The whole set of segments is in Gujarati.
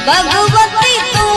ભગવતી તું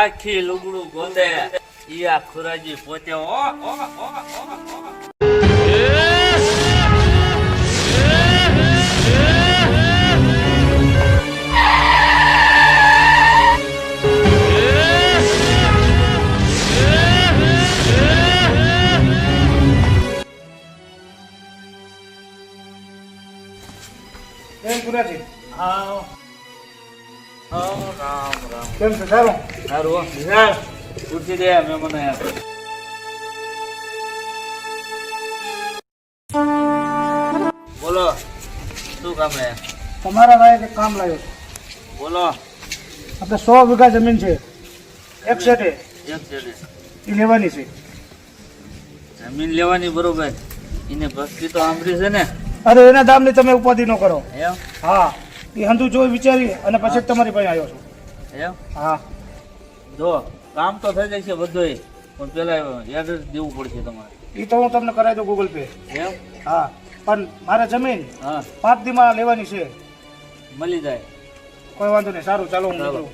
આખી લુગડું ગોંદે ઈ આ ખુરાજી પોતે રામ રામ કેમ છે સારું? સારું વિશાલ પૂછી દે મેં મને બોલો શું કામ હે? તમારા ભાઈ એક કામ લાવ્યો છે. બોલો. આપણે 100 વીઘા જમીન છે એક સેટે એક જડે એ લેવાની છે. જમીન લેવાની બરોબર એને ભક્તિ તો સાંભળી છે ને? અરે એના દામની તમે ઉપાધિ ન કરો. એમ? હા એ હંધુ જોઈ વિચારી અને પછી તમારી પાસે આવ્યો છું. એમ? હા જો કામ તો થઈ જાય છે બધું પણ પેલા એડ્રેસ દેવું પડશે તમારે. એ તો હું તમને કરાવી દઉં ગૂગલ પે. એમ? હા પણ મારે જમીન હા 5 દીમાં લેવાની છે. મળી જાય. કોઈ વાંધો નહીં. સારું ચાલો હું નીકળું.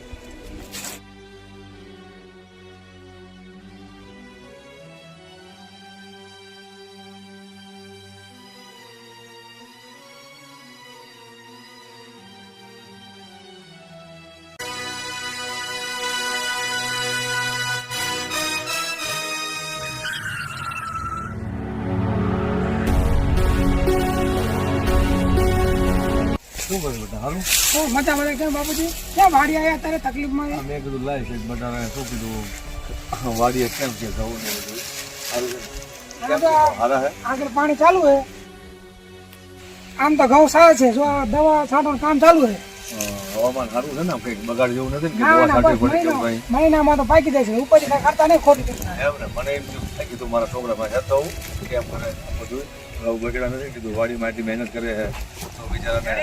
શું કર્યું બેટા હારું? મજા મળે કેમ બાપુજી? ક્યાં વાડી આવ્યા અત્યારે તકલીફમાં? મેં કીધું લાય છે બટાણા શું કીધું વાડીએ કેમ છે જવું ને બધું સારું છે કેમ છે હારા હે? આગળ પાણી ચાલુ છે. આમ તો ઘઉં સારા છે. જો આ દવા છાંટવાનું કામ ચાલુ છે. હવામાન સારું છે ને કંઈક બગાડ જેવું નથી ને કે ના દવા ના છાંટવી બસ પડે કેવું કઈ મહિનામાં તો પાકી જાય છે. ઉપર ખર્ચા નહીં ખોટી એમ ને મને એમ થયું કે કીધું મારા છોકરા પાસે જતો હું કેમ કરે બધું ઘઉં બગડ્યા નથી કીધું વાડીમાં એટલી મહેનત કરે છે તો બિચારાને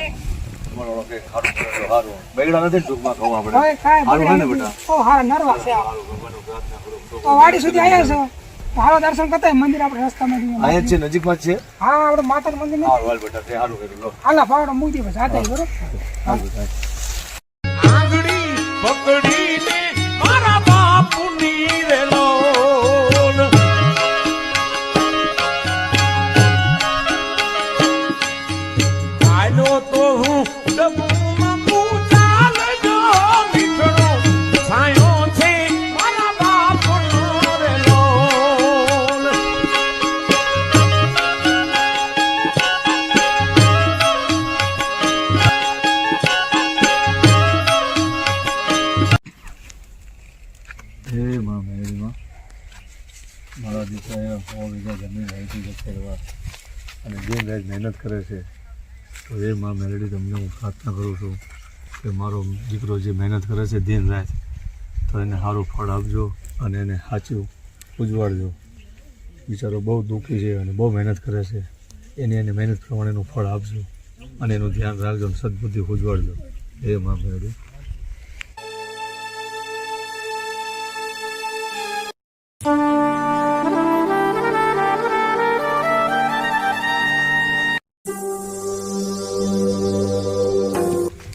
તમારો કંઈક સારું કરે તો સારું બગડ્યા નથી ને ટૂંકમાં કહું આપણે સારું છે ને બેટા હારા નરવા છે. સારું ભગવાનનું પ્રાર્થના કરું તો વાડી સુધી આવ્યા છે. તો હારો દર્શન કરતા મંદિર આપણે રસ્તામાં અહીંયા જ છે નજીકમાં જ છે હા આપણે માતાનું મંદિર નથી. સારું હાલ બેટા તે સારું કર્યું લો હાલા ફાવડો મૂકી દે જાતે બરોબર. સારું થાય આંગળી પકડીને મારા બાપુની રેલો આયો તો હું ડબુમાં પૂજાલજો મીઠડો છાયો છે મારા બાપુનો રેલો હે માં મેળીમાં મારા દીકરાએ 100 વીઘા જમીન અહીંથી ખેડવા અને દિન રાત મહેનત કરે છે તો એ માં મેળડી તમને હું પ્રાર્થના કરું છું કે મારો દીકરો જે મહેનત કરે છે દિન રાત તો એને સારું ફળ આપજો અને એને સાચું ઉજવાડજો. બિચારો બહુ દુઃખી છે અને બહુ મહેનત કરે છે એને મહેનત પ્રમાણેનું ફળ આપજો અને એનું ધ્યાન રાખજો અને સદબુદ્ધિ ઉજવાડજો. હે માં મેળડી.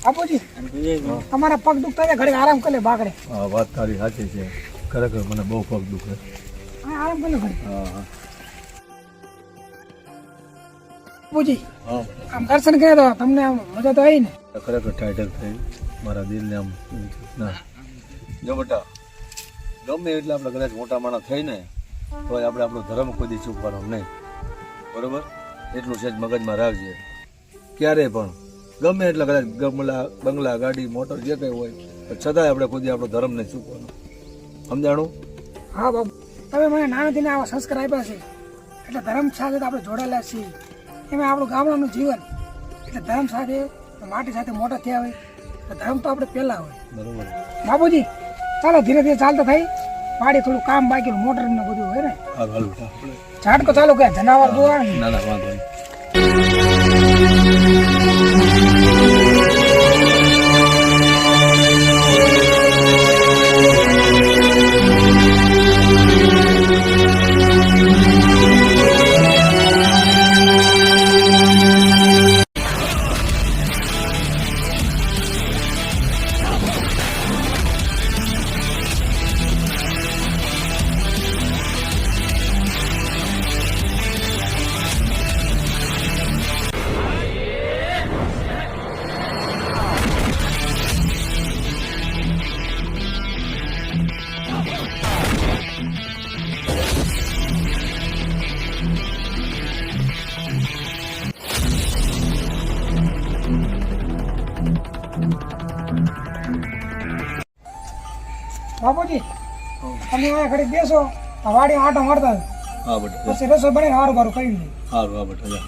બાપુજી અને બીજે તમારા પગ દુખતા છે ઘડીક આરામ કરી લે બાકડે. હા વાત તારી સાચી છે, ખરેખર મને બહુ પગ દુખે. હા આરામ કરી લે ઘડીક. હા હા બાપુજી હા આમ દર્શન કર્યા તો તમને આમ મજા તો આવી ને? ખરેખર ટાઈટલ થઈ મારા દિલને આમ ના. જો બેટા, ગમે એટલે આપણે કદાચ મોટા માણસ થઈને તો આપણે આપણો ધર્મ કોઈ દી ચૂકવાનો નહીં, બરોબર? એટલું છે જ મગજમાં રાખજે. ક્યારેય પણ ગમે એટલે કદાચ બંગલા ગાડી મોટર જે કંઈ હોય પણ છતાંય આપણે કોઈ દી આપણો ધર્મ નહીં ચૂકવાનો, સમજાણું? હા બાપુ, તમે મને નાનેથી આવા સંસ્કાર આપ્યા છે એટલે ધર્મ સાથે તો આપણે જોડાયેલા છીએ. એમાં આપણું ગામડાનું જીવન એટલે ધર્મ સાથે માટી સાથે મોટા થયા હોય તો ધર્મ તો આપણે પહેલા હોય. બરોબર. બાપુજી ચાલો ધીરે ધીરે ચાલતા થઈ, વાડી થોડું કામ બાકી મોટર ને બધું હોય ને. હાલ હાલ બેટા. ઝાટકો ચાલુ કે જનાવર જોવા ને. ના ના વાંધો નહીં. બાપુજી તમે અહીંયા ઘડી બેસો, આ વાડી આટો મારતા હા બેટા પછી રસોઈ બની હારું બારું કરી લે. સારું. હા બેટા જા.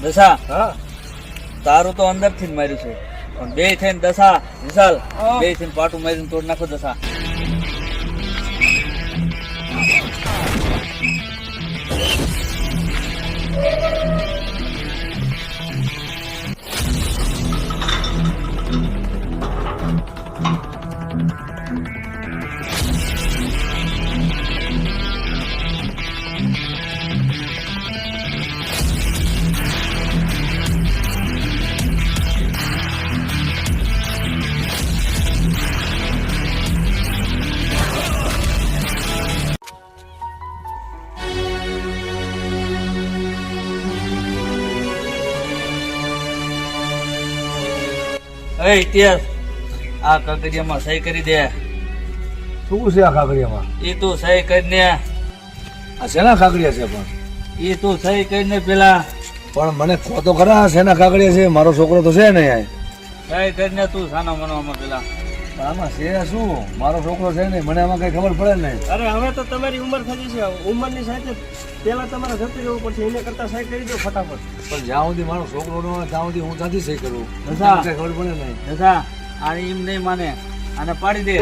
દશા હા તારું તો અંદર થી જ માર્યું છે, પણ બે થઈને દશા વિશાલ બે થઈને પાટું મારીને તોડ નાખો દશા. એ ઇતિહાસ આ કાગળિયામાં સહી કરી દે. શું છે આ કાગળિયામાં? એ તું સહી કરીને, આ શેના કાગળિયા છે પણ? એ તું સહી કરીને પેલા પણ મને કહો તો ખરા શેના કાગળિયા છે? મારો છોકરો તો છે ને અહીંયા. સહી કરીને તું સાનો મનોમાં પેલા. પણ આમાં છે શું? મારો છોકરો છે ને, મને આમાં કઈ ખબર પડે નહીં. અરે હવે તો તમારી ઉંમર થઈ છે, ઉંમરની સાથે પેલા તમારે જતું રહેવું પડશે, એને કરતા સહી કરી દો ફટાફટ. પણ જ્યાં સુધી મારો છોકરો ન હોય ત્યાં સુધી હું ત્યાંથી સહી કરું. દશા. કઈ ખબર પડે નહીં. દશા આ એમ નહીં માને, આને પાડી દે.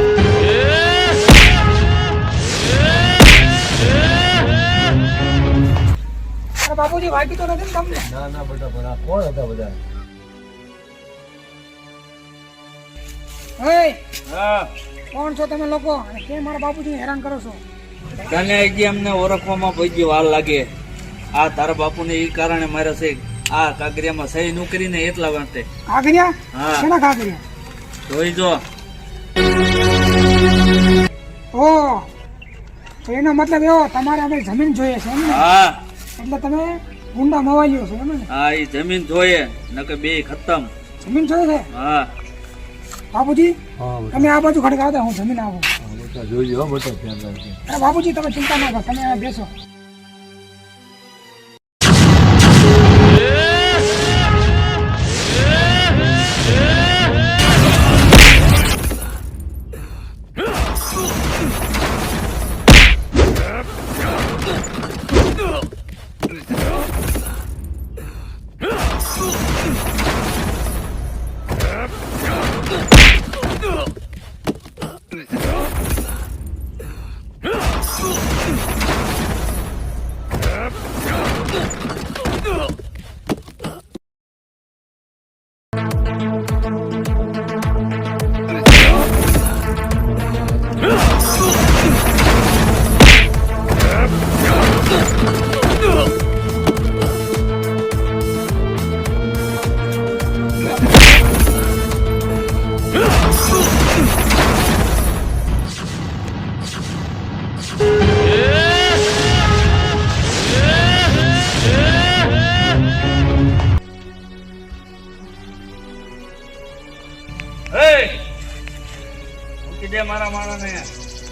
અરે બાપુજી વાગી તો નથી ને તમને? ના ના બેટા, પણ આ કોણ હતા બધા? હે હા કોણ છો તમે લોકો અને કેમ મારા બાપુજીને હેરાન કરો છો? તને હજી અમને ઓળખવામાં પછી વાર લાગે. આ તારા બાપુને એ કારણે માર્યા છે. આ કાગરિયામાં સહી નું કરીને એટલા માટે. કાગરિયા? હા. શેના કાગરિયા? જોઈ જો. ઓ તો એનો મતલબ એવો તમારે હવે જમીન જોઈએ છે એમ ને? હા એટલે તમે ગુંડા મવાલીઓ છો એમ ને? હા એ જમીન જોઈએ નકે બે ખતમ. જમીન જોઈએ છે હા બાપુજી? હા બેટા. તમે આ બાજુ ખડક આવતા હું જમીન આવું. હા બેટા જોઈજો હો બેટા, ધ્યાન રાખજો. અરે બાપુજી તમે ચિંતા ના કરો, તમે અહીંયા બેસો. મૂકી દે મારા માણસને.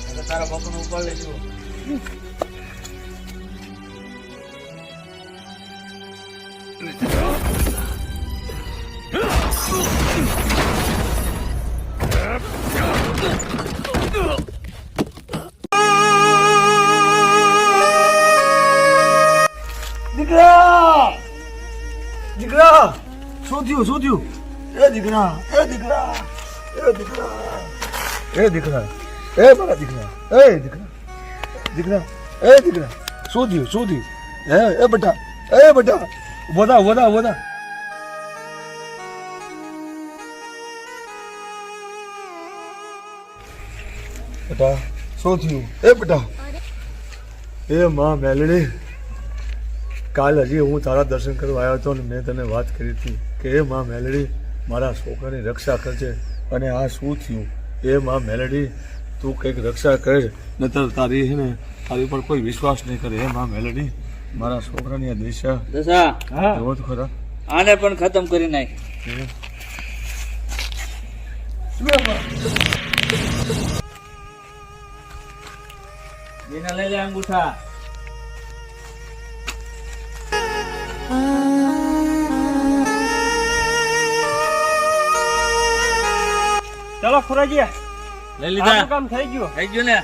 હવે તારા બાપુને ઉપાડ લેજો. દીકરા દીકરા શું થયું એ દીકરા એ દીકરા એ દીકરા એ દીકરા એ મારા દીકરા એ દીકરા દીકરા એ દીકરા શું થયું એ બેટા ઉભો થા બેટા શું થયું એ બેટા એ માં મેલડી કાલ હજી હું તારા દર્શન કરવા આવ્યો હતો ને મેં તને વાત કરી હતી કે એ માં મેલડી મારા છોકરાની રક્ષા કરજે અને આ શું થયું એ માં મેલડી તું કંઈક રક્ષા કરે નતર તારી છે ને તારી પર કોઈ વિશ્વાસ નહીં કરે એ માં મેલડી મારા છોકરાની આ દિશા દશા એવો જ ખરા આને પણ ખતમ કરી નાખ. લઈ લે અંગૂઠા. ચલો ખુરાજી, લઈ લીધા. આપણું કામ થઈ ગયું. થઈ ગયું ને.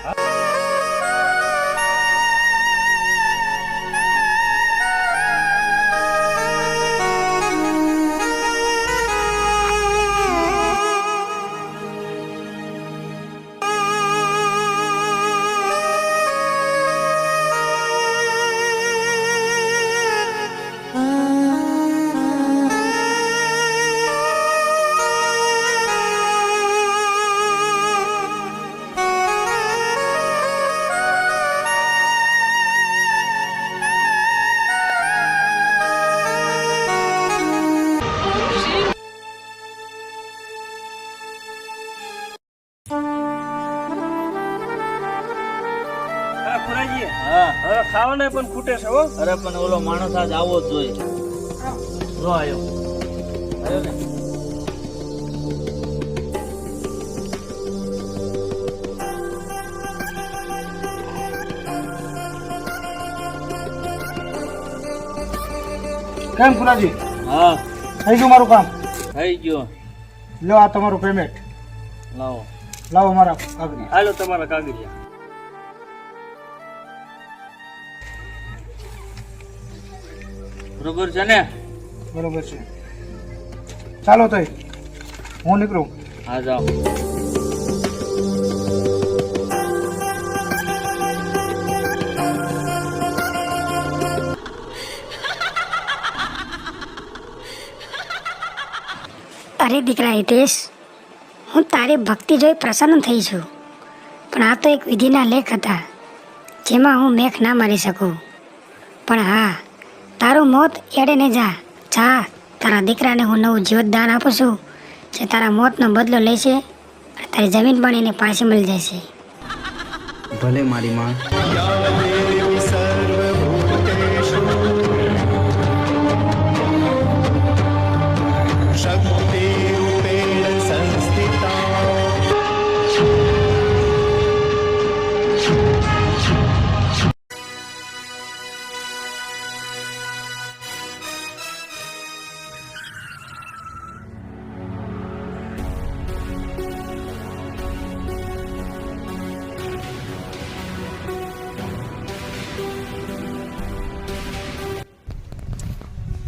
ખુરાજી, હા. હવે ખાવાને પણ ખૂટે છે હો. અરે પણ ઓલો માણસ આજ આવો જ જોઈએ. જો આવ્યો. આવ્યો ને. કેમ ખુરાજી, હા થઈ ગયું મારું કામ? થઈ ગયો. લો આ તમારું પેમેન્ટ, લાવો. લાવો મારા કાગળી. હાલો તમારા કાગળિયા. બરોબર છે ને? બરોબર છે. ચાલો તો હું નીકળું. હા જાઓ. અરે દીકરા હિતેશ, હું તારી ભક્તિ જોઈ પ્રસન્ન થઈ છું, પણ આ તો એક વિધિના લેખ હતા જેમાં હું મેખ ના મારી શકું. પણ હા, તારું મોત એડે ને જા. તારા દીકરાને હું નવું જીવતદાન આપું છું જે તારા મોતનો બદલો લેશે અને તારી જમીન પણ એને પાછી મળી જશે. ભલે મારી માં.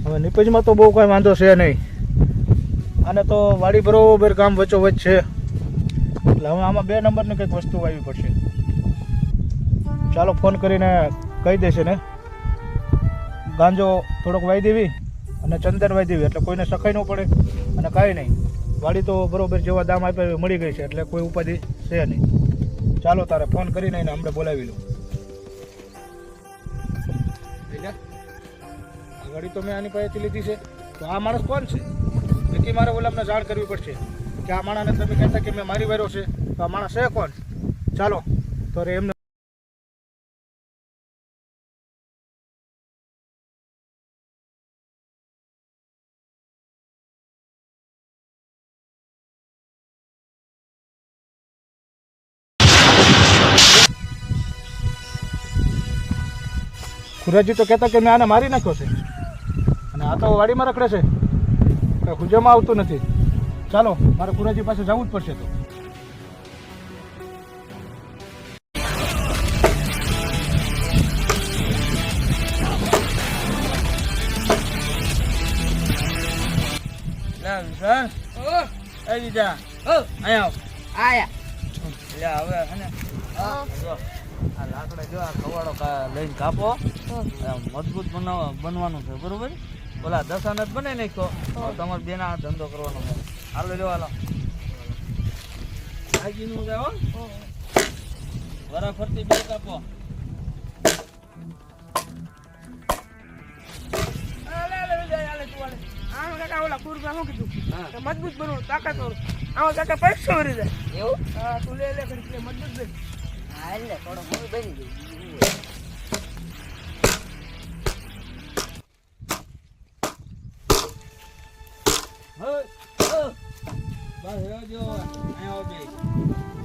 હવે નિપજમાં તો બહુ કાંઈ વાંધો છે નહીં. આને તો વાડી બરોબર કામ વચ્ચોવચ્ચ છે, એટલે હવે આમાં 2 નંબરની કંઈક વસ્તુ આવી પડશે. ચાલો ફોન કરીને કહી દેશે ને ગાંજો થોડોક વાઈ દેવી અને ચંદન વાઈ દેવી, એટલે કોઈને સખાઈ ન પડે અને કાંઈ નહીં. વાડી તો બરોબર જેવા દામ આપ્યા એવી મળી ગઈ છે એટલે કોઈ ઉપાધિ છે નહીં. ચાલો તારે ફોન કરીને એને હમણાં બોલાવી લો. આ ગાડી તો મેં આની પાસેથી લીધી છે, તો આ માણસ કોણ છે? નક્કી મારે ઓલામને જાણ કરવી પડશે કે આ માણસને તમે કહેતા કે મેં મારી વાર્યો છે, તો આ માણસ છે કોણ? ચાલો તો અરે એમને ખુરાજી તો કહેતા કે મેં આને મારી નાખ્યો છે અને આ તો વાડીમાં રખડે છે, કંઈ હુજામાં આવતું નથી. ચાલો મારે ખુરાજી પાસે જવું જ પડશે. તો લાકડા જો આ કવાડો લઈને કાપો, મજબૂત બનવાનું છે બરોબર. ઓલા 10 આના જ બનાવી નાખો, તમારે બેના ધંધો કરવાનો છે. હાલો જો હાલો આગીનું જાઓ, વરા ફરતી બે કાપો. મજબૂત બનવું, તાકાત વાળું. આમાં કાકા પૈસો વરી જાય એવું. હા તું લે લે કરી મજબૂત બન. હા એટલે થોડો હું બની ગઈ.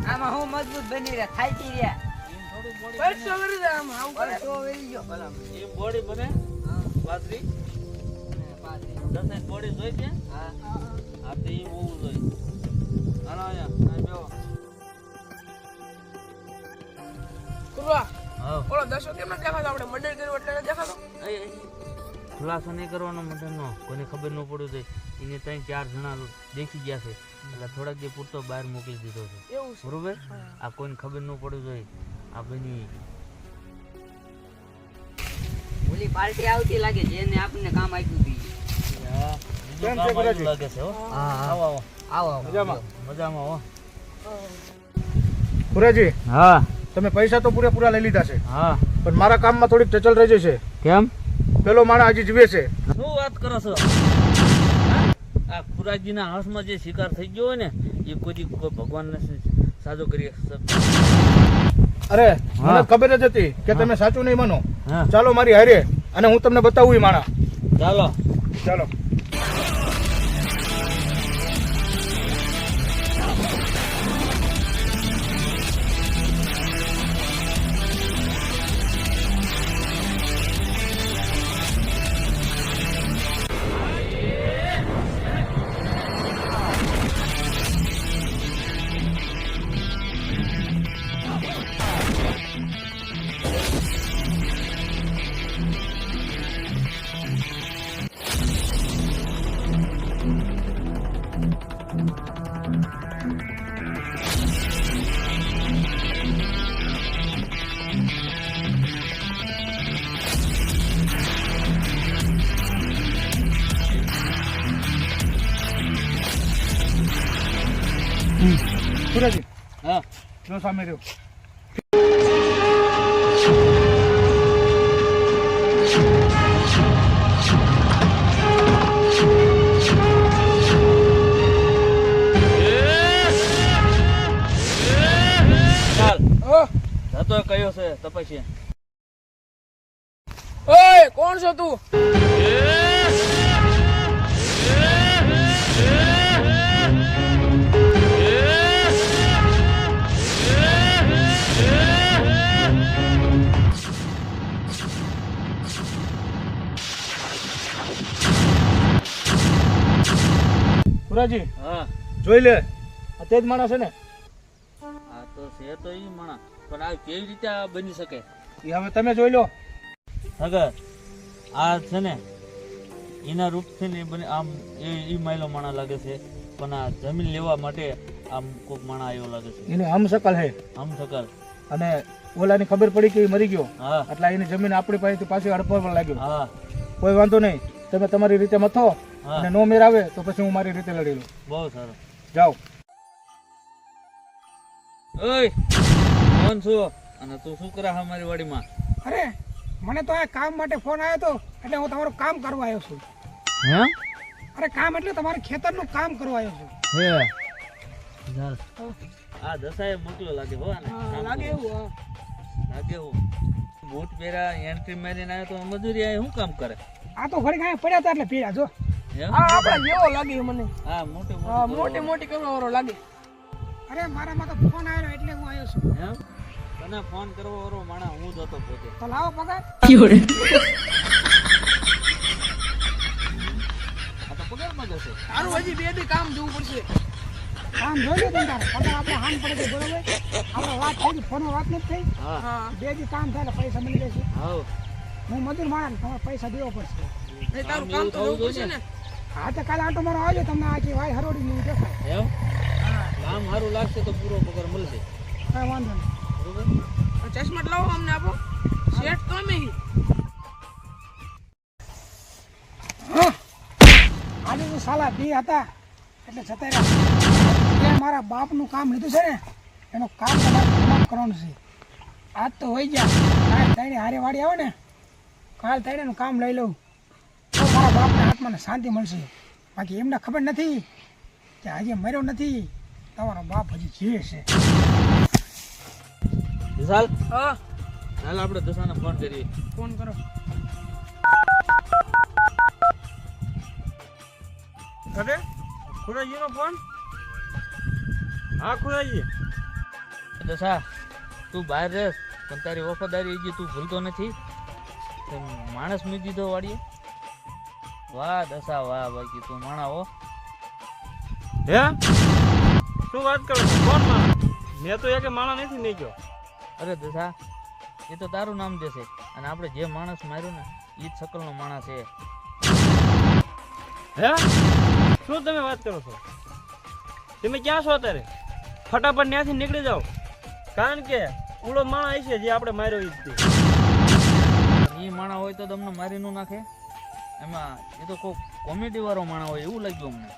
આમાં હું મજબૂત બની રહ્યા, થાકી રહ્યા. પૈસો વરી જાય આમાં. આમ પૈસો વરી ગયો ભલા. એ બોડી બને પાતરી 10 બોડી જોઈ છે. હા આ તો એ હોવું જોઈએ. હાલો અહીંયા જો કુરવા હા ઓલો 10 કેમ ન દેખાતો? આપણે મંડળ કર્યું એટલે ન દેખાતો. ખુલાસો નહીં કરવાનો મટનનો, કોઈને ખબર ન પડવું જોઈએ. એને 3-4 જણા દેખી ગયા છે એટલે થોડાક જે પૂરતો બહાર મોકલી દીધો છે એવું છે બરોબર. આ કોઈને ખબર ન પડવું જોઈએ. આ બની ઓલી પાર્ટી આવતી લાગે જેને આપણને કામ આપ્યું હતું. બીજું કામ આવ્યું લાગે છે હો. આવો આવો આવો મજામાં મજામાં હો. ખુરાજી હા તમે પૈસા તો પૂરેપૂરા લઈ લીધા છે, હા પણ મારા કામમાં થોડીક ચચલ રહી જશે. કેમ? પેલો માણસ હજી જીવે છે. શું વાત કરો છો? આ ખુરાજીના હાથમાં જે શિકાર થઈ ગયો હોય ને એ કોઈ ભગવાનને સાજો કરી શકતો. અરે મને હા. ખબર જ હતી કે તમે સાચું નહીં માનો. હા ચાલો મારી હારે અને હું તમને બતાવું એ માણા. ચાલો ચાલો ખુરાજી હા જો સામે રહ્યો. ચાલ ઓ જતો કયો છે તપસ્યા. ઓય કોણ છો તું? ખુરાજી હા જોઈ લે, આ તે જ માણસ છે ને? આ તો છે તો ઈ માણા, પણ આ કેવી રીતે આ બની શકે? એ હવે તમે જોઈ લો. અગર આ છે ને એના રૂપથી ને બને આમ એ માયલો માણા લાગે છે, પણ આ જમીન લેવા માટે આમ કોક માણા આવ્યો લાગે છે. એની હમશકલ હે. આમ સકલ. અને ઓલાની ખબર પડી કે એ મરી ગયો હા એટલે એની જમીન આપણી પાસેથી પાછી હડપવા લાગ્યો. હા કોઈ વાંધો નહીં, તમે તમારી રીતે મથો હા અને નો મેર આવે તો પછી હું મારી રીતે લડી લઉં. બહુ સારું. જાઓ. ઓય કોણ છો અને તું શું કરે છે મારી વાડીમાં? અરે મને તો આ કામ માટે ફોન આવ્યો હતો એટલે હું તમારું કામ કરવા આવ્યો છું. હે અરે કામ એટલે તમારે ખેતરનું કામ કરવા આવ્યો છું. હે ચાલ આ દસાએ મોકલો લાગે હો આને લાગે એવું લાગે હું બૂટ પહેરા એન્ટ્રી મારીને આવ્યો તો મજૂરી આ શું કામ કરે? આ તો ઘડી કાંઈ પડ્યા હતા એટલે પીડા જો એમ? આપણા જેવો લાગે મને. હા મોટી મોટી કરવા વાળો લાગે. અરે મારામાં તો ફોન આવ્યો એટલે હું આવ્યો છું. એમ તને ફોન કરવો વાળો માણા હું જ હતો પોતે. તો લાવો પગાર. આ તો પગારમાં જશે. તારું હજી બે દી કામ જોવું પડશે. કામ જોઈ લો તારે પગાર આપણે હાન પડે છે બરોબર. આપણે વાત થઈ ગઈ ફોનમાં વાત નથી થઈ. હા બે દી કામ થાય એટલે પૈસા મળી જશે. હાઉ હું મજૂર માણસ તમારે પૈસા દેવો પડશે. તારું કામ તો થવું જોઈએ ને. હા તો કાલે આટો મારો આવજો તમને આખી વાય હરોડી નહીં દેખાય. એમ કામ સારું લાગશે તો પૂરો પગાર મળશે. કાંઈ વાંધો નહીં. બરોબર ચશ્મા લાવો અમને આપો. શેઠ તો અમે આજે તો સાલા બે હતા એટલે જતા રહ્યા. મારા બાપનું કામ લીધું છે ને એનું કામ તમારે તમામ કરવાનું છે. આજ તો હોય ગયા કાલ તાઈને હારે વાડી આવે ને કાલ તાઈનેનું કામ લઈ લઉં તો મારા બાપના આત્માને શાંતિ મળશે. બાકી એમને ખબર નથી કે આજે મર્યો નથી તમારો બાપ હજી જીવે છે. વિશાલ હા હાલ આપણે દસાને ફોન કરીએ. ફોન કરો. અરે ખુરાજીનો ફોન? હા ખુરાજી. દસા તું બહાર રહેશ પણ તારી વફાદારી હજી તું ભૂલતો નથી. તે માણસ મૂકી દીધો વાડીએ. વાહ દસા વાહ બાકી તું માણા હો. હે શું વાત કરો છો? કોણ માણસ? મેં તો એક માણસ નથી નહીં ગયો. અરે દસા એ તો તારું નામ દેશે અને આપણે જે માણસ માર્યો ને એ જ શકલનો માણસ છે. હે શું તમે વાત કરો છો? તમે ક્યાં છો અત્યારે? ફટાફટ ત્યાંથી નીકળી જાઓ કારણ કે ઉડો માણસ છે જે આપણે માર્યો એ જ તે. એ માણા હોય તો તમને મારી ન નાખે? એમાં એ તો કોઈ કોમેડી વાળો માણા હોય એવું લાગ્યું અમને.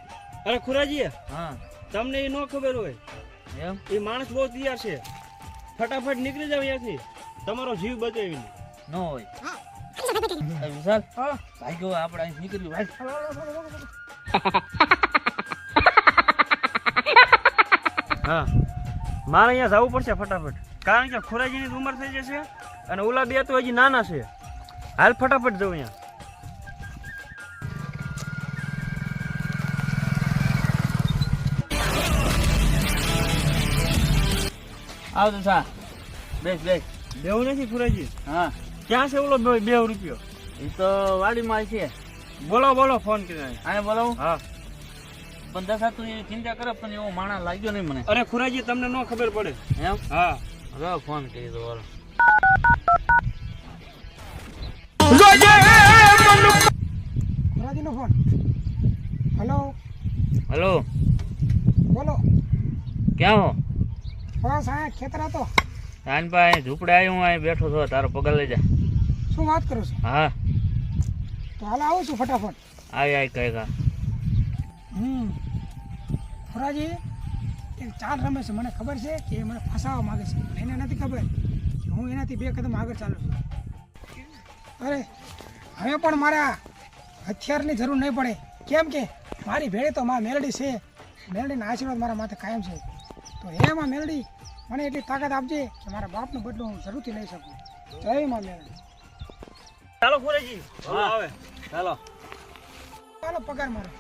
અરે ખુરાજી હા તમને એ ન ખબર હોય એમ એ માણસ બહુ તૈયાર છે. ફટાફટ નીકળી જાવ અહીંયાથી તમારો જીવ બચાવીને. ન હોય. વિશાલ ભાઈ ગયો આપણે અહીં નીકળ્યું ભાઈ. હા મારે અહીંયા જવું પડશે ફટાફટ કારણ કે ખુરાજીની ઉંમર થઈ જશે અને ઓલા બે તો હજી નાના છે. હાલ ફટાફટ જવું અહીંયા. આવ દસા બેસ બેસ. બેવું નથી ખુરાજી. હા ક્યાં છે ઓલો 2 રૂપિયો? એ તો વાડીમાં છે. બોલો બોલો ફોન કરીને. આને બોલાવું? હા પણ દસા તું એ ચિંતા કરે પણ એવો માણા લાગ્યો નહીં મને. અરે ખુરાજી તમને ન ખબર પડે. એમ હા હવે ફોન કરી દો હાલો. ખુરાજીનો ફોન. હલો હલો બોલો. ક્યાં હો? બસ આ ખેતર હતો. આનભાઈ ઝૂંપડે આવ્યો હું અહીં બેઠો છો. તારો પગાર લઈ જા. શું વાત કરો છો? હા તો હાલ આવું છું ફટાફટ. આય કહે કા. ખુરાજી એક ચાલ રમે છે મને ખબર છે કે એ મને ફસાવવા માંગે છે પણ એને નથી ખબર કે હું એનાથી 2 કદમ આગળ ચાલું છું. અરે હવે પણ મારા હથિયારની જરૂર નહીં પડે કેમ કે મારી ભેળે તો માં મેલડી છે. મેલડીના આશીર્વાદ મારા માથે કાયમ છે. તો હે માં મેલડી મને એટલી તાકાત આપજે કે મારા બાપનો બદલો હું જરૂરથી લઈ શકું. જય માં મેલડી. ચાલો ખુરાજી આવે. ચાલો. ચાલો પગાર મારો.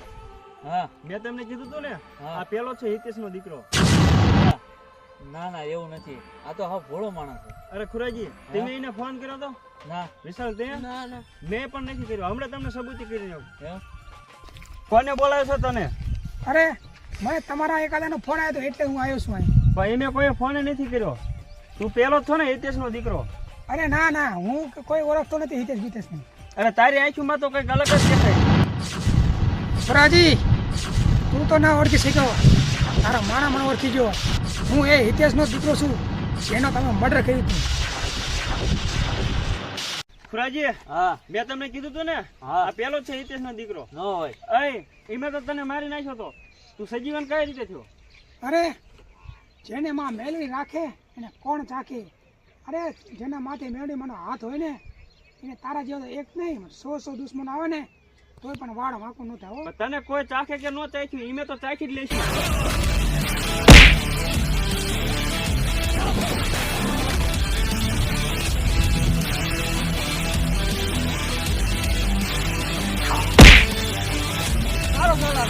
હા મેં તમને કીધું તું ને હા. આ પેલો છે હિતેશનો દીકરો. ના ના એવું નથી. આ તો હા ભોળો માણસ છે. અરે ખુરાજી તમે એને ફોન કર્યો તો? ના વિશાલ તે? ના ના મેં પણ નથી કર્યો. હમણાં તમને સબૂતી કરી દઉં. એમ કોને બોલાવ્યો છો તને? અરે મને તમારા એકાદાનો ફોન આવ્યો હતો એટલે હું આવ્યો છું અહીં. પણ એને કોઈ ફોન નથી કર્યો. તું પેલો જ છો ને હિતેશનો દીકરો? અરે ના ના હું કોઈ ઓળખતો નથી હિતેશ વિતેશ નહીં. અરે તારી આંખમાં તો કંઈક અલગ જ દેખાય. ખુરાજી તું તો ના ઓળખી શક્યો. તારા માણા મને ઓળખી ગયો. હું એ હિતેશનો દીકરો છું જેનો તમે મર્ડર કર્યું હતું. ખુરાજી હા મેં તમને કીધું તું ને હા. આ પેલો જ છે હિતેશનો દીકરો. ન હોય. અય એમે તો તને મારી નાખ્યો તો. તું સજીવન કઈ રીતે થયો? અરે જેને માં મેળવી રાખે એને કોણ ચાખે? અરે જેના માથે મેળવી મને હાથ હોય ને એને તારા જેવો તો એક નહીં 100 દુશ્મન આવે ને તોય પણ વાળ વાંકું ન થાય હો. પણ તને કોઈ ચાખે કે ન ચાખ્યું ઈમે તો ચાખી જ લઈશું. સારો સારો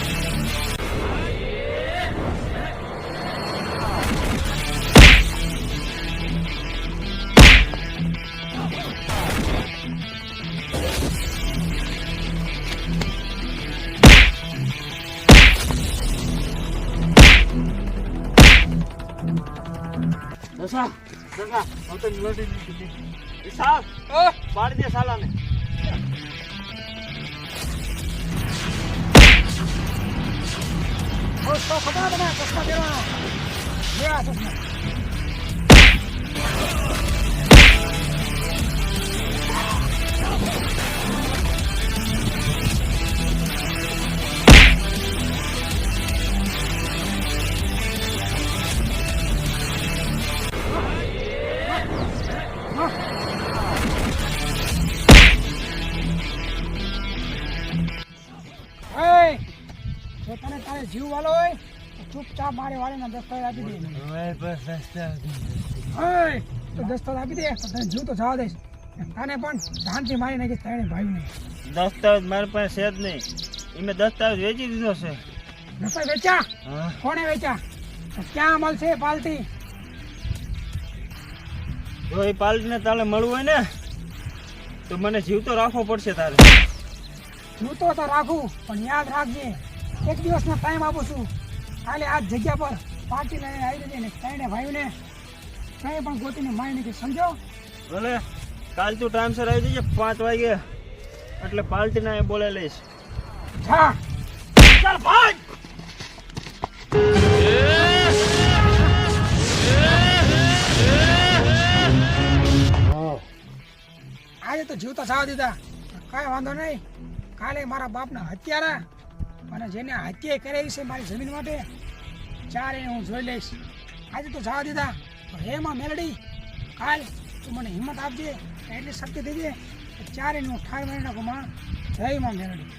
દશા દશા હું તો લડી દીધી. વિશાલ પાડી દે સાલાને. તો ખબર તમે ચશ્મા પહેરવાનો લે આ ચશ્મા જો તને તારે જીવ વાલો હોય તો ચૂપચાપ મારે વાળીને દસ્તાવેજ આપી દે. તો દસ્તાવેજ આપી દે તો તને જીવ તો જવા દઈશ. તને પણ શાંતિ મારી નાખીશ ત્રણે ભાઈને. દસ્તાવેજ મારી પાસે છે જ નહીં. ઈમે દસ્તાવેજ વેચી દીધો છે. દસ્તાવેજ વેચ્યા? કોણે વેચ્યા? તો ક્યાં મળશે પાલટી? જો એ પાલટીને તારે મળવું હોય ને તો મને જીવતો રાખવો પડશે તારે. જીવતો તો રાખું પણ યાદ રાખજે એક દિવસનો ટાઈમ આપું છું. કાલે આ જગ્યા પર પાર્ટી લઈને આવી જજે ને ત્રણે ભાઈને કંઈ પણ ગોતીને મારી નાખી સમજો. ભલે કાલ તું ટાઈમસર આવી જજે 5 વાગે એટલે પાલટીના એ બોલે લઈશ. જા ચાલ ભાઈ. આજે તો જીવતા સાવ દીધા કાંઈ વાંધો નહીં. કાલે મારા બાપના હત્યારા અને જેને હત્યા કરેલી છે મારી જમીન માટે ચારે હું જોઈ લઈશ. આજે તો જવા દીધા હે માં મેલડી કાલ તું મને હિંમત આપજે એટલી શક્તિ દેજે ચારે હું ઠાર મારી નાખું માં. જય માં મેલડી.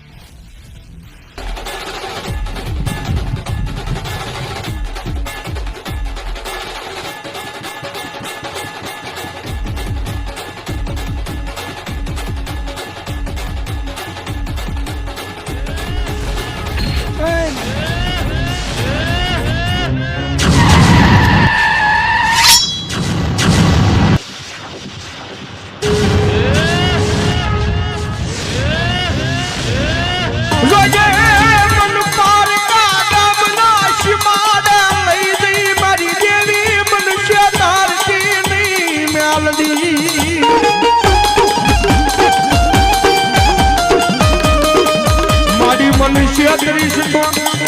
રોજે મન પારકા ગામના શિમાડા લઈ જઈ મારી દેવી મનુષ્ય ધારતીની મેલડી. મારી મનુષ્ય કરીશ તો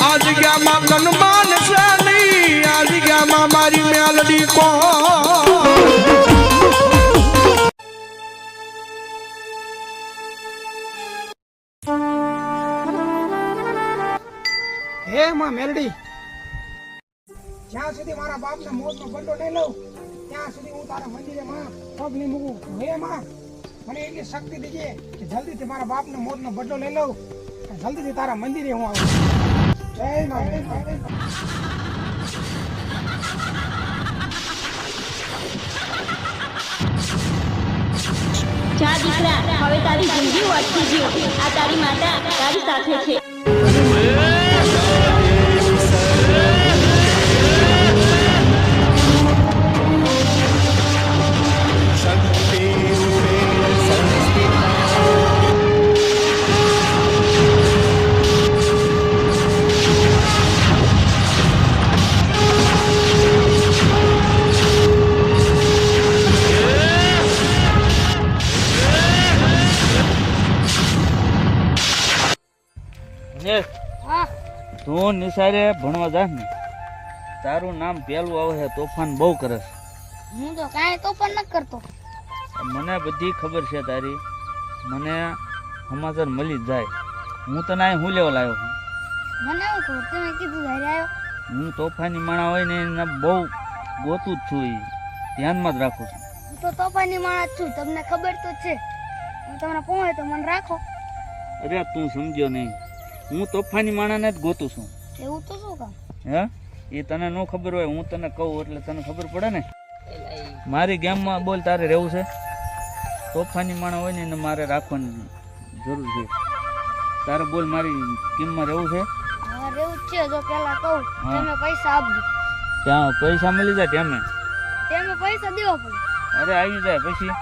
આ જગ્યામાં ગણમાન છે નહીં. આ જગ્યામાં મારી મેલડી કોણ? હે માં મેલડી જ્યાં સુધી મારા બાપના મોતનો બદલો નહીં લઉં ત્યાં સુધી હું તારા મંદિરે માં પગ નહીં મૂકું. હે માં મને એટલી શક્તિ દેજે કે જલ્દીથી મારા બાપના મોતનો બદલો લઈ લઉં અને જલ્દીથી તારા મંદિરે હું આવું. જય માં. જા દીકરા હવે તારી જિંદગી વધતી જીવ. આ તારી માતા તારી સાથે છે. તું નિસારે ભણવા જા ને તારું નામ પેલું આવે છે તોફાન બહુ કરે છે. હું તો કાંઈ તોફાન ન કરતો. મને બધી ખબર છે તારી. મને સમાચાર મળી જ જાય. હું તને અહીં હું લેવા લાવ્યો છું મને એવું ખબર તમે કીધું ઘરે આવ્યો હું તોફાની માણા હોય ને એને બહુ ગોતું જ છું એ ધ્યાનમાં જ રાખું છું. હું તો તોફાની માણસ છું તમને ખબર તો છે હું તમને કહું તો મને રાખો અરે તું સમજ્યો નહીં, હું તોફાની માણાને જ ગોતું છું. એવું તો શું કામ હે એ તને ન ખબર હોય, હું તને કહું એટલે તને ખબર પડે ને. મારી ગેમમાં બોલ તારે રહેવું છે? તોફાની માણસ હોય ને એને મારે રાખવાની જરૂર છે. તારે બોલ મારી ટીમમાં રહેવું છે? હા રહેવું જ છે. જો પેલા કહું હા. તમે પૈસા આપજો ત્યાં પૈસા મળી જાય તેમે? તેમે પૈસા દેવા પડે અરે આવી જાય પછી.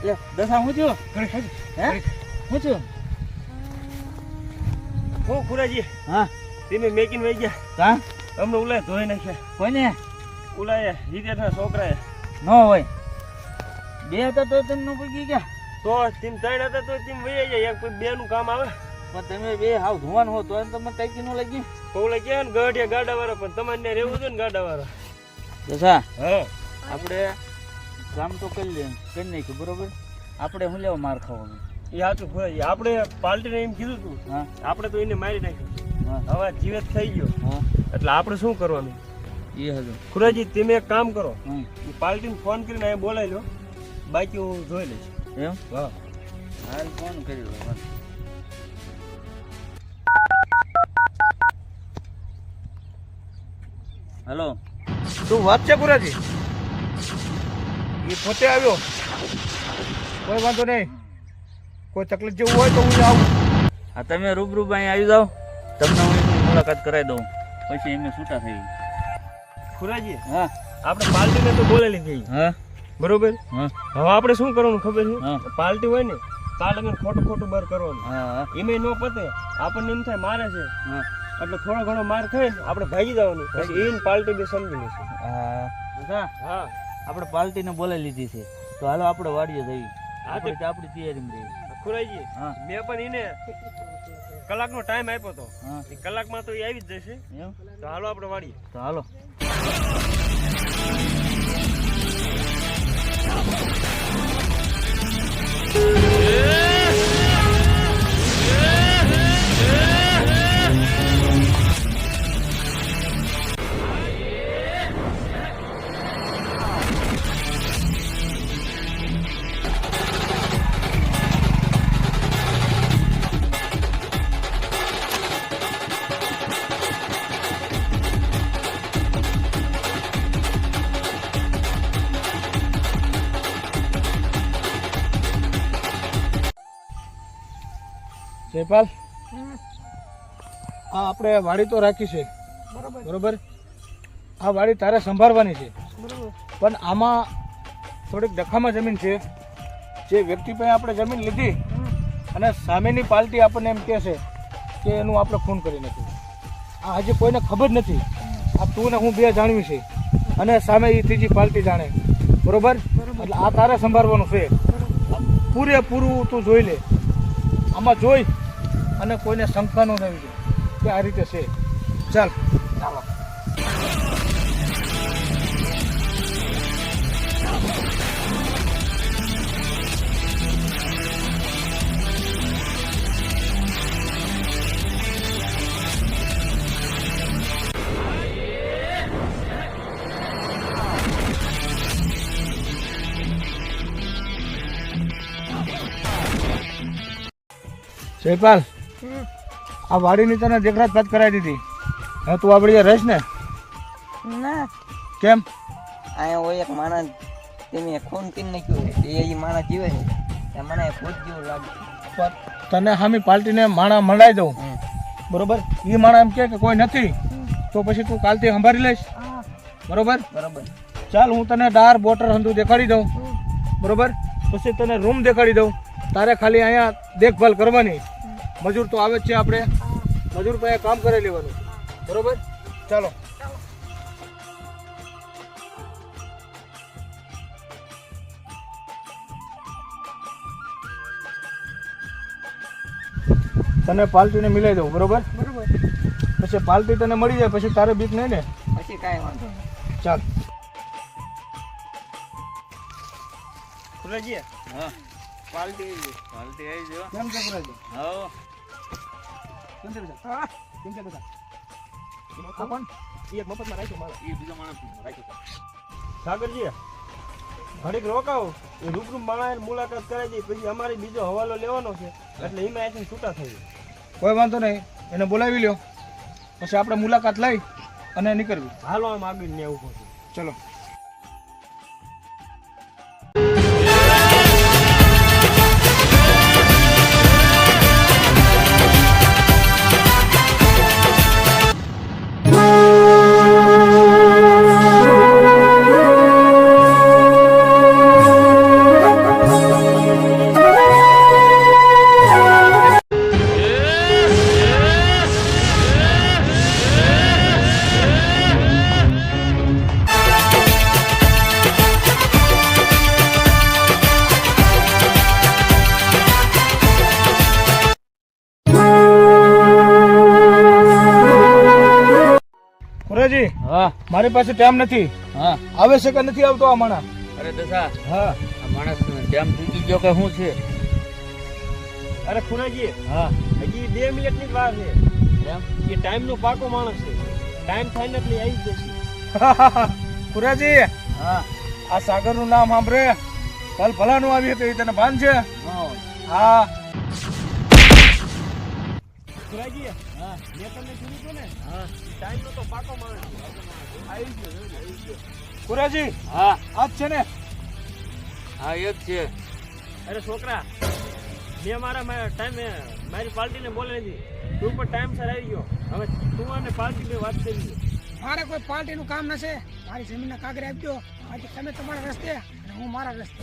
લે દશા હું થયો? હે હું થયો? હું ખુરાજી હા તમે મેકીને વહી ગયા કા અમને ઉલાય ધોઈ નાખ્યા. કોઈને ઉલાય હિતેશના છોકરાએ. ન હોય બે હતા તો તમને પૂછી ગયા. તો તેમ ત્રણ હતા તો તેમ વહી જાય. એક બે નું કામ આવે પણ તમે બે હાવ ધોવાન હો તો તમને કઈ ન લાગી. પૌલે કે ને ગઢિયા ગાડા વાળા પણ તમારે ત્યાં રહેવું છે ને ગાડા વાળા. દશા હા આપણે કામ તો કરી નાખ્યું બરોબર. આપણે શું લેવા માર ખાવાનું? એ સાચું ખુરાજી. આપણે પાર્ટીને એમ કીધું હતું હા આપણે તો એને મારી નાખ્યું. હા હવે જીવત થઈ ગયો હા એટલે આપણે શું કરવાનું? એ હતું. ખુરાજી તમે એક કામ કરો, હમ એ પાર્ટીને ફોન કરીને અહીંયા બોલાવી લો, બાકી હું જોઈ લઈશ. એમ હા હાલ ફોન કરી લો. હેલો શું વાત છે ગુરાજી? એ પોતે આવ્યો, કોઈ વાંધો નહીં. કોઈ તકલીફ જેવું હોય તો હું આવું. હા તમે રૂબરૂ અહીં આવી જાઓ, તમને હું એમની મુલાકાત કરાવી દઉં, પછી એમને છૂટા થઈ. ખુરાજી હા આપણે પાર્ટીને તો બોલાવી લીધી હા બરોબર. હા હવે આપણે શું કરવાનું ખબર હા. છે? પાર્ટી હોય ને કાલે ખોટું ખોટું બાર કરવાનું. હા એમાં ન પતે આપણને એમ થાય મારે છે હા એટલે થોડો ઘણો માર ખાઈને આપણે ભાગી જવાનું. પછી એને પાર્ટી બી સમજી લેશું. હા હા આપણે પાર્ટીને બોલાવી લીધી છે તો હાલો આપણે વાડીએ જઈએ. હા તો આપણી તૈયારીમાં રહીએ. ખુરાજી હા મેં પણ એને કલાકનો ટાઈમ આપ્યો હતો. હા એ કલાકમાં તો એ આવી જ જશે. એમ તો હાલો આપણે વાળીએ. તો હાલો. જયપાલ, આ આપણે વાડી તો રાખી છે બરોબર. આ વાડી તારે સંભાળવાની છે પણ આમાં થોડીક દખામાં જમીન છે. જે વ્યક્તિ પાસે આપણે જમીન લીધી અને સામેની પાર્ટી આપણને એમ કહે છે કે એનું આપણે ખૂન કરી નાખ્યું. આ હજી કોઈને ખબર નથી. આ તું ને હું બે જાણવી છે અને સામે એ ત્રીજી પાર્ટી જાણે બરોબર. એટલે આ તારે સંભાળવાનું છે. પૂરેપૂરું તું જોઈ લે. આમાં જોઈ અને કોઈને શંકા ન થવી જોઈએ કે આ રીતે છે. ચાલ ચાલો. જયપાલ, આ વાડીની તને દેખરાજ પાત કરાવી દીધી. હવે તું આપણી રહીશ ને? ના કેમ? અહીંયા હોય એક માણસ તેને ખૂન કરી નાખ્યું એ માણસ જીવે છે તે મને ભૂત જેવું લાગે. તને હામી પાર્ટીને માણા મળાઈ દઉં બરોબર. એ માણા એમ કે કોઈ નથી તો પછી તું કાલથી સંભાળી લઈશ બરોબર. બરોબર ચાલ હું તને ડાર બોટર હંધું દેખાડી દઉં બરોબર. પછી તને રૂમ દેખાડી દઉં. તારે ખાલી અહીંયા દેખભાલ કરવાની. મજૂર તો આવે જ છે, આપણે મજૂર પાસે કામ કરી લેવાનું બરોબર. ચાલો. તને પાર્ટીને મિલાઈ દઉં બરોબર. પછી પાર્ટી તને મળી જાય પછી તારે બીક નહીં ને? પછી કાંઈ વાંધો નહીં. ચાલ. ખુરાજી હા પાર્ટી આવી જો. કેમ છે ખુરાજી? હાઉ. કેમ છે બેટા? કેમ છે બેટા? આ કોણ? ઈ એક મફતમાં રાખ્યો મારે. ઈ બીજો માણસ રાખ્યો. સાગરજી ઘડીક રોકાવો એ રૂબરૂ માણસ મુલાકાત કરાવી દઈએ પછી અમારે બીજો હવાલો લેવાનો છે એટલે એમાં આથી છૂટા થઈ જાય. કોઈ વાંધો નહીં, એને બોલાવી લ્યો પછી આપણે મુલાકાત લઈ અને નીકળવી. હાલો આમ આગળ ને ઉભો છે. ચલો. ખુરાજી, હા મારી પાસે ટાઈમ નથી. હા. આવે છે કે નથી આવતો આ માણસ? અરે દસા, હા. આ માણસ જેમ તૂટી ગયો કે શું છે? અરે ખુનાજી હા. હજી 2 મિનિટની જ વાર છે. એમ? એ ટાઈમનો પાકો માણસ છે. ટાઈમ થાય ને એટલે આવી જ જશે. ખુરાજી, હા. આ સાગરનું નામ સાંભળે કાલ ભલાનું આવી હતું, એ તને ભાન છે? હા. હા. ખુરાજી હા. મેં તમને કીધું હતું ને હા. ટાઈમનો તો પાકો માણસ છે. આવી ગયો. ખુરાજી, હા. આજ છે ને? હા એ જ છે. અરે છોકરા મેં મારી પાર્ટીને બોલાવી હતી. તું પણ ટાઈમસર આવી ગયો. હવે તું અને પાર્ટી બે વાત કરી લે. મારે કોઈ પાર્ટીનું કામ નથી. મારી જમીનના કાગરે આપજો. બાકી તમે તમારા રસ્તે અને હું મારા રસ્તે.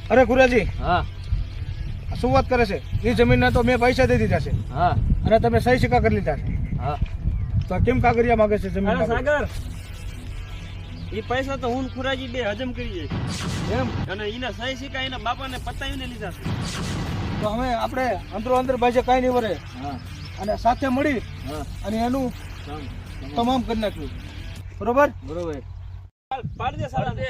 અરે ખુરાજી, હા. શું વાત કરે છે? એ જમીનના તો મેં પૈસા દઈ દીધા છે હા. અને તમે સહી સિક્કા કરી લીધા છે. હા. તો કેમ કાગરિયા માંગે છે જમીન? અરે સાગર એ પૈસા તો હું ખુરાજી બે હજમ કરી જાય એમ? અને એના સહી સિક્કા એના બાપાને પતાવીને લીધા છે. તો હવે આપણે અંદરો અંદર ભાઈ કાંઈ નહીં વરે હા. અને સાથે મળી હા. અને એનું તમામ કરી નાખ્યું. બરોબર? બરોબર. ચાલ પાડ દે સાલા દે.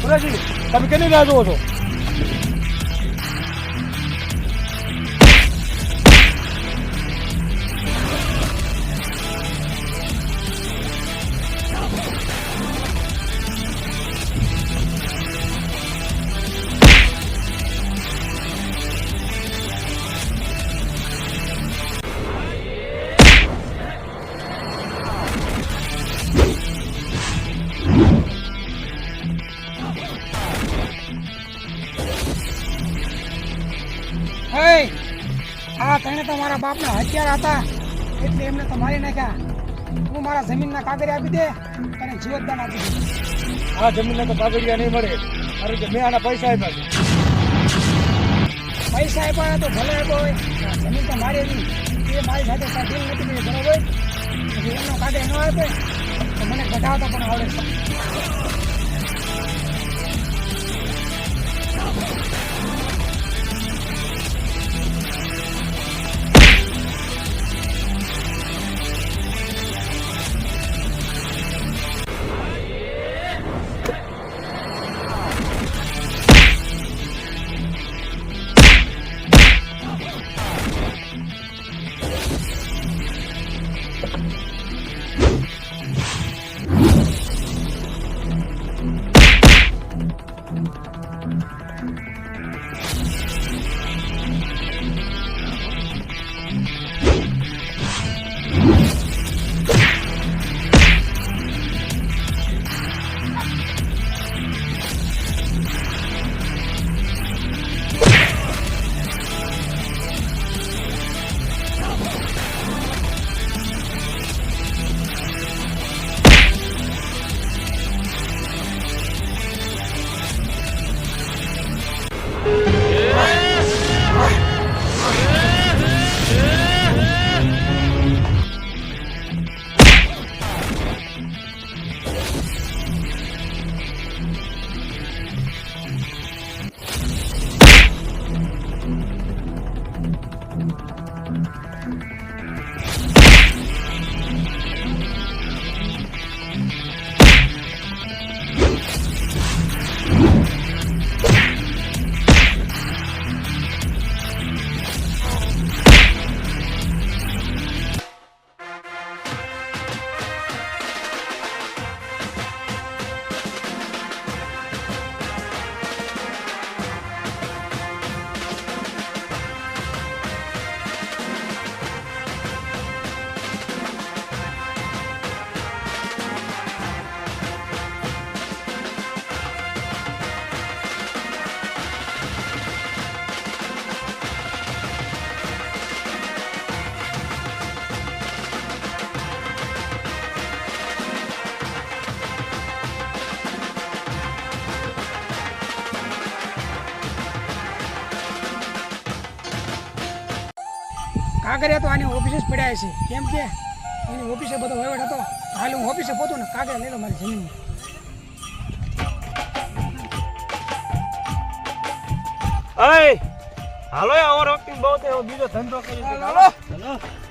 ખુરાજી, તમે કેની રાહ જુઓ છો? આ તને તો મારા બાપના હથિયાર હતા એટલે એમને તો મારી નાખ્યા. તું મારા જમીનના કાગરે આપી દે, તને જીવતદાન આપી દે. આ જમીનના તો કાગળિયા નહીં મળે, કારણ કે મેં આના પૈસા આપ્યા છે. પૈસા આપ્યા તો ભલે આપ્યો હોય, જમીન તો મારી હતી. એ મારી સાથે ડીલ નથી કરી, બરોબર? પછી એમનો કાગળ ન આપે તો મને ગઢાવતા પણ આવડે છે. કાગરિયા તો આની ઓફિસે જ પડ્યા છે, કેમ કે એની ઓફિસે બધો વહીવટ હતો. હાલ હું ઓફિસે પહોંચું ને કાગરિયા લઈ લો મારી જમીન. અય હાલો ઓવર એક્ટિંગ બહુ થાય, બીજો ધંધો કરી.